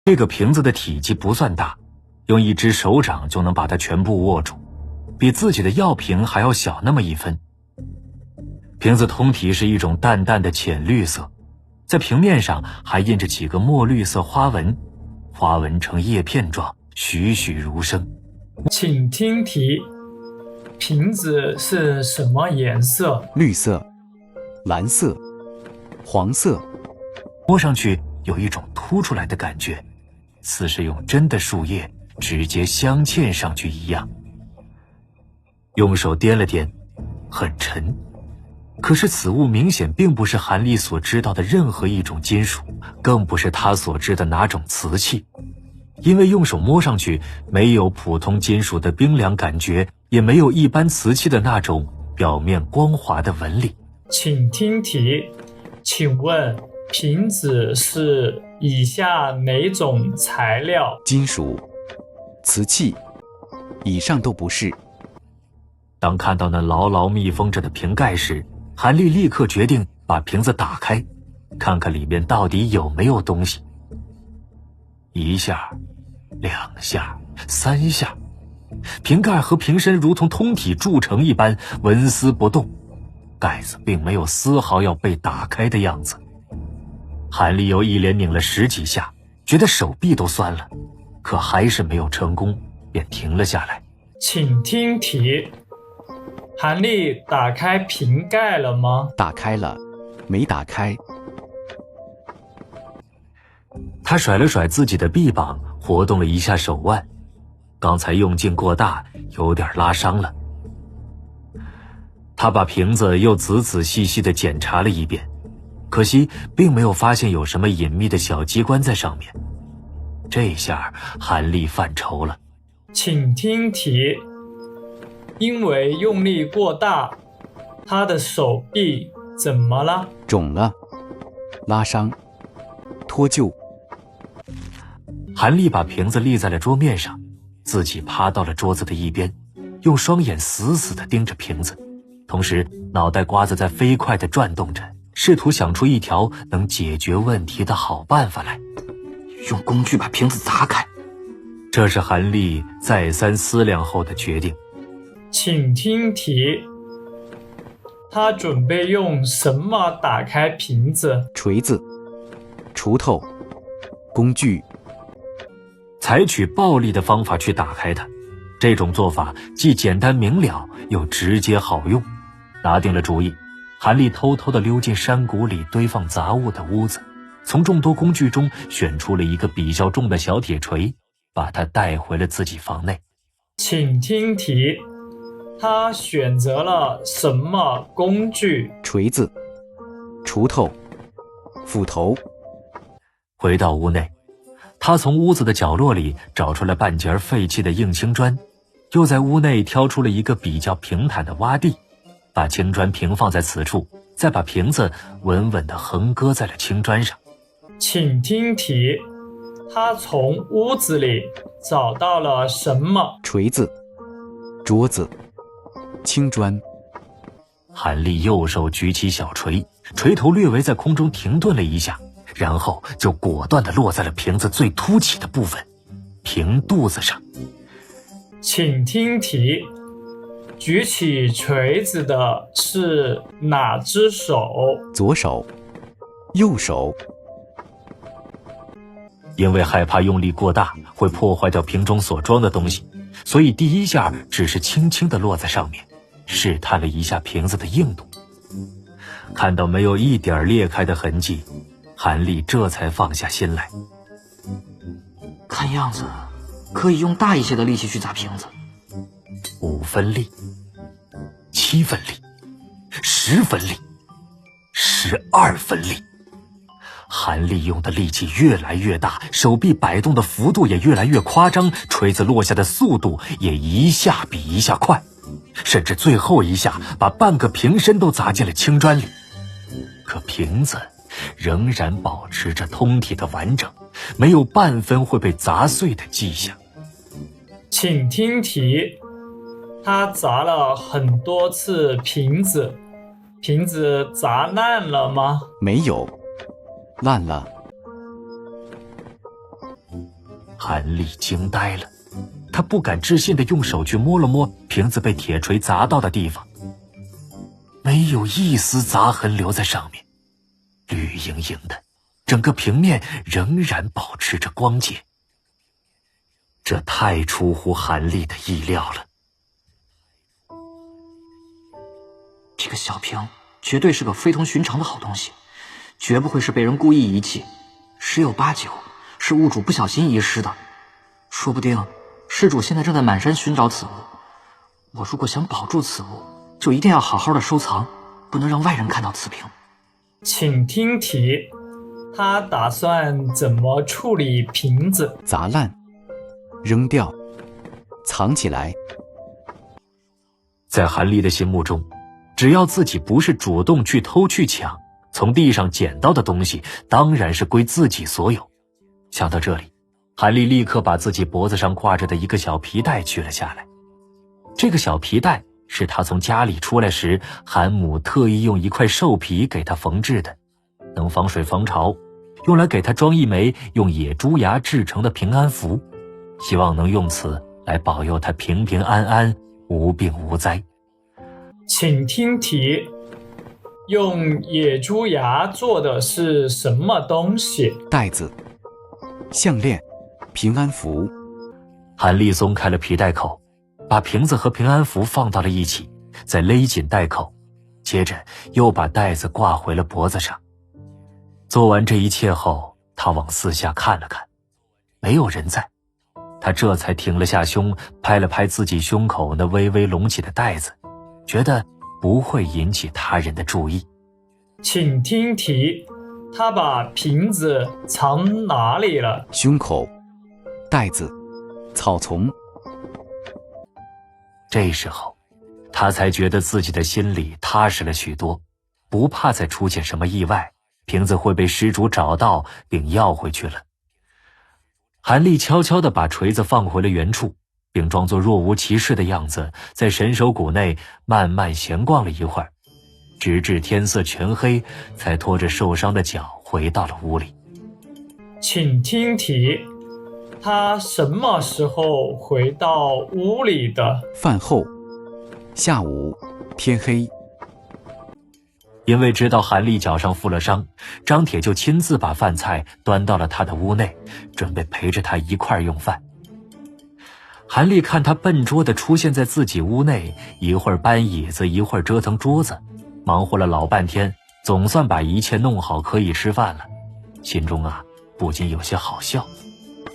这个瓶子的体积不算大，用一只手掌就能把它全部握住，比自己的药瓶还要小那么一分。瓶子通体是一种淡淡的浅绿色，在平面上还印着几个墨绿色花纹，花纹呈叶片状，栩栩如生。请听题：瓶子是什么颜色？绿色、蓝色、黄色。摸上去有一种凸出来的感觉，似是用真的树叶直接镶嵌上去一样。用手掂了掂，很沉。可是此物明显并不是韩立所知道的任何一种金属，更不是他所知的哪种瓷器，因为用手摸上去没有普通金属的冰凉感觉，也没有一般瓷器的那种表面光滑的纹理。请听题：请问瓶子是以下哪种材料？金属、瓷器，以上都不是。当看到那牢牢密封着的瓶盖时，韩立立刻决定把瓶子打开，看看里面到底有没有东西。一下、两下、三下，瓶盖和瓶身如同通体铸成一般纹丝不动，盖子并没有丝毫要被打开的样子。韩立又一连拧了10几下，觉得手臂都酸了，可还是没有成功，便停了下来。请听题：韩立打开瓶盖了吗？打开了，没打开。他甩了甩自己的臂膀，活动了一下手腕，刚才用劲过大，有点拉伤了。他把瓶子又仔仔细细地检查了一遍，可惜并没有发现有什么隐秘的小机关在上面。这下韩立犯愁了。请听题：因为用力过大，他的手臂怎么了？肿了，拉伤，脱臼。韩立把瓶子立在了桌面上，自己趴到了桌子的一边，用双眼死死地盯着瓶子，同时脑袋瓜子在飞快地转动着，试图想出一条能解决问题的好办法来。用工具把瓶子砸开，这是韩立再三思量后的决定。请听题：他准备用什么打开瓶子？锤子、锄头、工具。采取暴力的方法去打开它，这种做法既简单明了，又直接好用。拿定了主意，韩立偷偷地溜进山谷里堆放杂物的屋子，从众多工具中选出了一个比较重的小铁锤，把它带回了自己房内。请听题：他选择了什么工具？锤子、锄头、斧头。回到屋内，他从屋子的角落里找出了半截废弃的硬青砖，又在屋内挑出了一个比较平坦的洼地，把青砖平放在此处，再把瓶子稳稳地横搁在了青砖上。请听题：他从屋子里找到了什么？锤子、桌子、青砖。韩立右手举起小锤，锤头略微在空中停顿了一下，然后就果断地落在了瓶子最凸起的部分，瓶肚子上。请听题：举起锤子的是哪只手？左手、右手。因为害怕用力过大会破坏掉瓶中所装的东西，所以第一下只是轻轻地落在上面，试探了一下瓶子的硬度。看到没有一点裂开的痕迹，韩立这才放下心来。看样子可以用大一些的力气去砸瓶子。5分力、7分力、10分力、12分力。韩立用的力气越来越大，手臂摆动的幅度也越来越夸张，锤子落下的速度也一下比一下快，甚至最后一下把半个瓶身都砸进了青砖里。可瓶子仍然保持着通体的完整，没有半分会被砸碎的迹象。请听题：他砸了很多次瓶子，瓶子砸烂了吗？没有，烂了。韩立惊呆了，他不敢置信地用手去摸了摸瓶子被铁锤砸到的地方，没有一丝砸痕留在上面，绿莹莹的，整个平面仍然保持着光洁。这太出乎韩立的意料了。这个小瓶绝对是个非同寻常的好东西，绝不会是被人故意遗弃，十有八九是物主不小心遗失的。说不定失主现在正在满山寻找此物，我如果想保住此物，就一定要好好的收藏，不能让外人看到此瓶。请听题，他打算怎么处理瓶子？砸烂、扔掉、藏起来。在韩立的心目中，只要自己不是主动去偷去抢，从地上捡到的东西当然是归自己所有。想到这里，韩立立刻把自己脖子上挂着的一个小皮带取了下来。这个小皮带是他从家里出来时，韩母特意用一块兽皮给他缝制的，能防水防潮，用来给他装一枚用野猪牙制成的平安符，希望能用此来保佑他平平安安，无病无灾。请听题，用野猪牙做的是什么东西？袋子、项链、平安符。韩立松开了皮带口，把瓶子和平安符放到了一起，再勒紧带口，接着又把带子挂回了脖子上。做完这一切后，他往四下看了看，没有人在，他这才停了下胸，拍了拍自己胸口那微微隆起的带子，觉得不会引起他人的注意。请听题，他把瓶子藏哪里了？胸口、袋子、草丛。这时候，他才觉得自己的心里踏实了许多，不怕再出现什么意外，瓶子会被失主找到并要回去了。韩立悄悄地把锤子放回了原处，并装作若无其事的样子，在神手谷内慢慢闲逛了一会儿，直至天色全黑，才拖着受伤的脚回到了屋里。请听题，他什么时候回到屋里的？饭后，下午，天黑。因为知道韩立脚上负了伤，张铁就亲自把饭菜端到了他的屋内，准备陪着他一块用饭。韩立看他笨拙地出现在自己屋内，一会儿搬椅子，一会儿折腾桌子，忙活了老半天，总算把一切弄好，可以吃饭了。心中不禁有些好笑，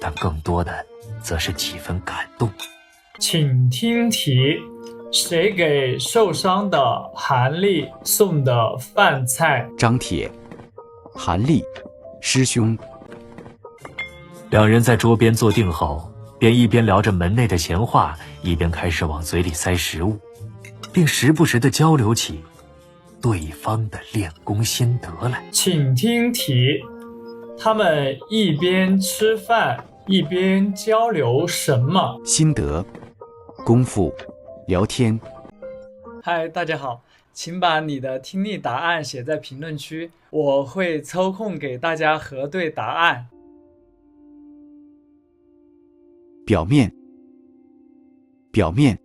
但更多的则是几分感动。请听题，谁给受伤的韩立送的饭菜？张铁、韩立师兄。两人在桌边坐定后，便一边聊着门内的闲话，一边开始往嘴里塞食物，并时不时地交流起对方的练功心得来。请听题，他们一边吃饭一边交流什么？心得、功夫、聊天。嗨，大家好，请把你的听力答案写在评论区，我会抽空给大家核对答案。表面、表面、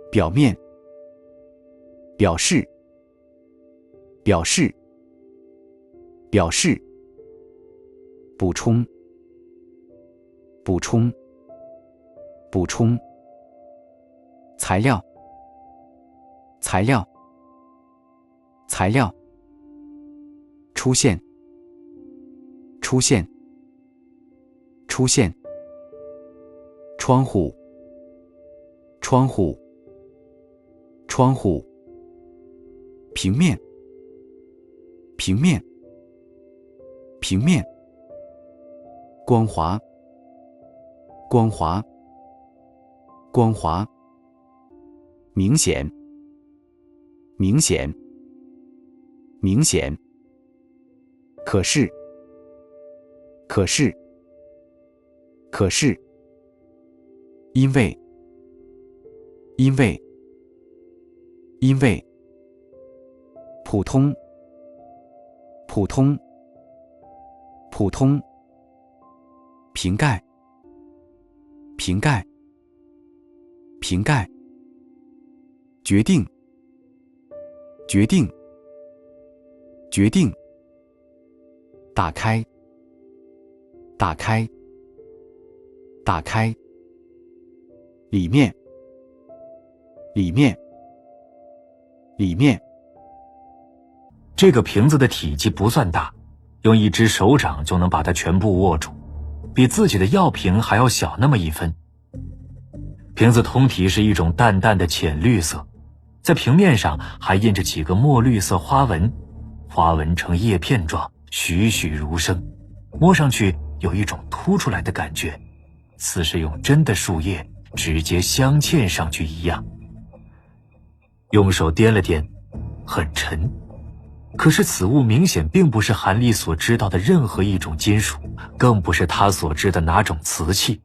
表面。表示、表示、表示。补充、补充、补充。材料、材料、材料。出现、出现、出现。窗户、窗户、窗户。平面、平面、平面。光滑、光滑、光滑。明显、明显、明显。可是、可是、可是。因为、因为、因为。普通、普通、普通。瓶盖，瓶盖，瓶盖，决定，决定，决定，打开，打开，打开，里面，里面，里面。这个瓶子的体积不算大，用一只手掌就能把它全部握住，比自己的药瓶还要小那么一分。瓶子通体是一种淡淡的浅绿色，在平面上还印着几个墨绿色花纹，花纹呈叶片状，栩栩如生，摸上去有一种凸出来的感觉，似是用真的树叶直接镶嵌上去一样。用手掂了掂，很沉。可是此物明显并不是韩立所知道的任何一种金属，更不是他所知的哪种瓷器，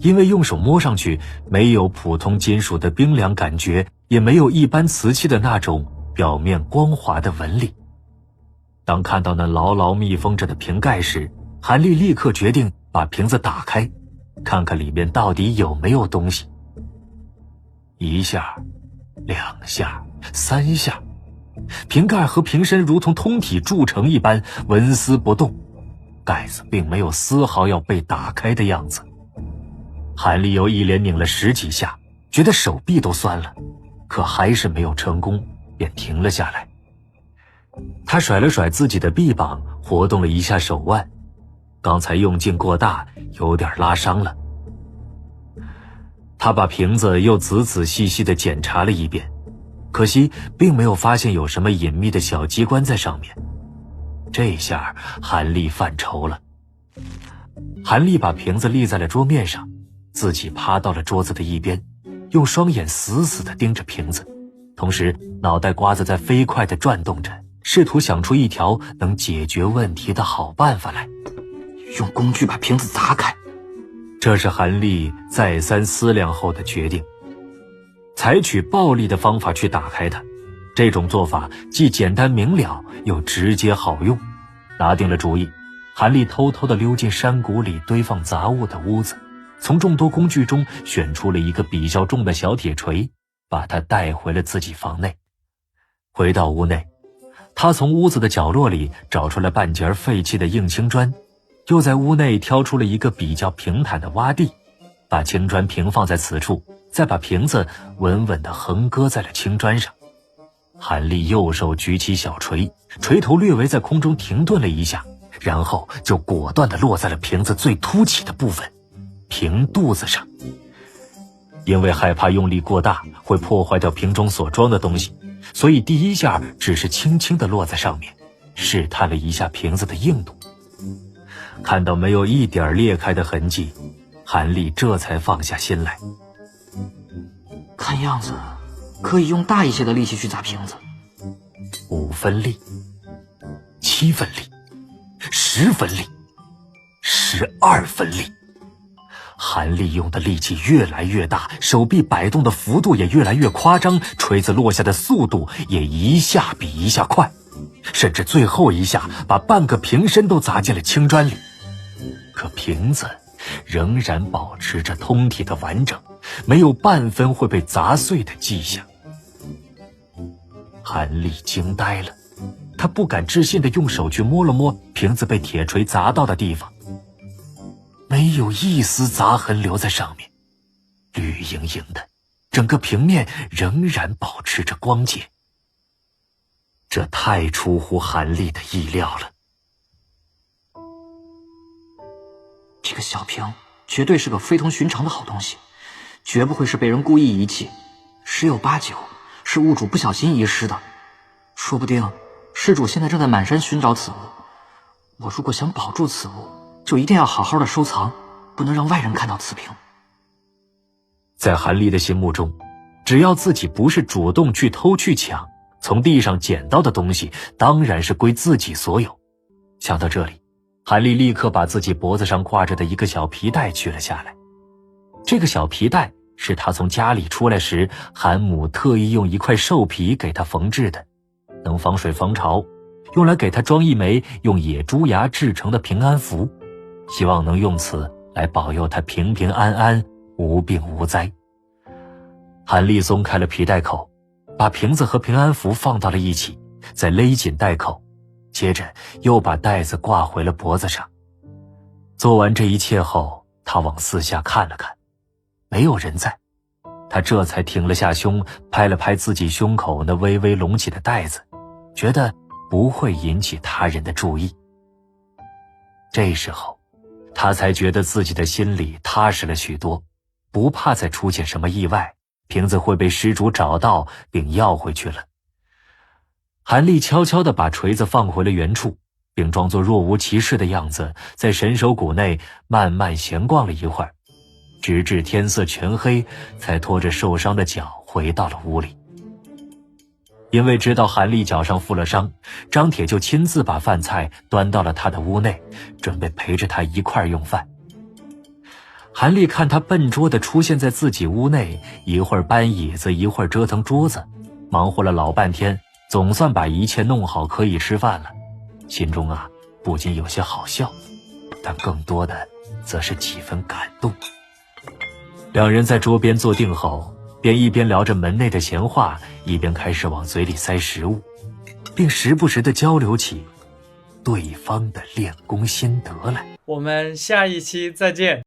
因为用手摸上去没有普通金属的冰凉感觉，也没有一般瓷器的那种表面光滑的纹理。当看到那牢牢密封着的瓶盖时，韩立立刻决定把瓶子打开，看看里面到底有没有东西。一下，两下，三下，瓶盖和瓶身如同通体铸成一般纹丝不动，盖子并没有丝毫要被打开的样子。韩立又一连拧了10几下，觉得手臂都酸了，可还是没有成功，便停了下来。他甩了甩自己的臂膀，活动了一下手腕，刚才用劲过大，有点拉伤了。他把瓶子又仔仔细细地检查了一遍，可惜并没有发现有什么隐秘的小机关在上面。这下韩立犯愁了。韩立把瓶子立在了桌面上，自己趴到了桌子的一边，用双眼死死地盯着瓶子，同时脑袋瓜子在飞快地转动着，试图想出一条能解决问题的好办法来。用工具把瓶子砸开。这是韩立再三思量后的决定。采取暴力的方法去打开它，这种做法既简单明了，又直接好用。拿定了主意，韩立偷偷地溜进山谷里堆放杂物的屋子，从众多工具中选出了一个比较重的小铁锤，把它带回了自己房内。回到屋内，他从屋子的角落里找出了半截废弃的硬青砖，又在屋内挑出了一个比较平坦的洼地，把青砖平放在此处，再把瓶子稳稳地横搁在了青砖上。韩立右手举起小锤，锤头略微在空中停顿了一下，然后就果断地落在了瓶子最凸起的部分，瓶肚子上。因为害怕用力过大会破坏掉瓶中所装的东西，所以第一下只是轻轻地落在上面，试探了一下瓶子的硬度。看到没有一点裂开的痕迹，韩立这才放下心来。看样子可以用大一些的力气去砸瓶子。5分力，7分力，10分力，12分力。韩立用的力气越来越大，手臂摆动的幅度也越来越夸张，锤子落下的速度也一下比一下快，甚至最后一下把半个瓶身都砸进了青砖里。可瓶子仍然保持着通体的完整，没有半分会被砸碎的迹象。韩立惊呆了，他不敢置信地用手去摸了摸瓶子被铁锤砸到的地方，没有一丝砸痕留在上面，绿莹莹的，整个平面仍然保持着光洁。这太出乎韩立的意料了。这个小瓶绝对是个非同寻常的好东西，绝不会是被人故意遗弃，十有八九是物主不小心遗失的。说不定失主现在正在满山寻找此物，我如果想保住此物，就一定要好好的收藏，不能让外人看到此瓶。在韩立的心目中，只要自己不是主动去偷去抢，从地上捡到的东西当然是归自己所有。想到这里，韩立立刻把自己脖子上挂着的一个小皮带取了下来。这个小皮带是他从家里出来时，韩母特意用一块兽皮给他缝制的，能防水防潮，用来给他装一枚用野猪牙制成的平安符。希望能用此来保佑他平平安安，无病无灾。韩立松开了皮带口，把瓶子和平安符放到了一起，再勒紧带口，接着又把带子挂回了脖子上。做完这一切后，他往四下看了看，没有人在，他这才停了下胸，拍了拍自己胸口那微微隆起的带子，觉得不会引起他人的注意。这时候他才觉得自己的心里踏实了许多，不怕再出现什么意外，瓶子会被失主找到并要回去了。韩立悄悄地把锤子放回了原处，并装作若无其事的样子，在神手谷内慢慢闲逛了一会儿，直至天色全黑，才拖着受伤的脚回到了屋里。因为知道韩立脚上负了伤，张铁就亲自把饭菜端到了他的屋内，准备陪着他一块儿用饭。韩立看他笨拙地出现在自己屋内，一会儿搬椅子，一会儿折腾桌子，忙活了老半天，总算把一切弄好，可以吃饭了。心中不仅有些好笑，但更多的则是几分感动。两人在桌边坐定后，便一边聊着门内的闲话，一边开始往嘴里塞食物，并时不时地交流起对方的练功心得来。我们下一期再见。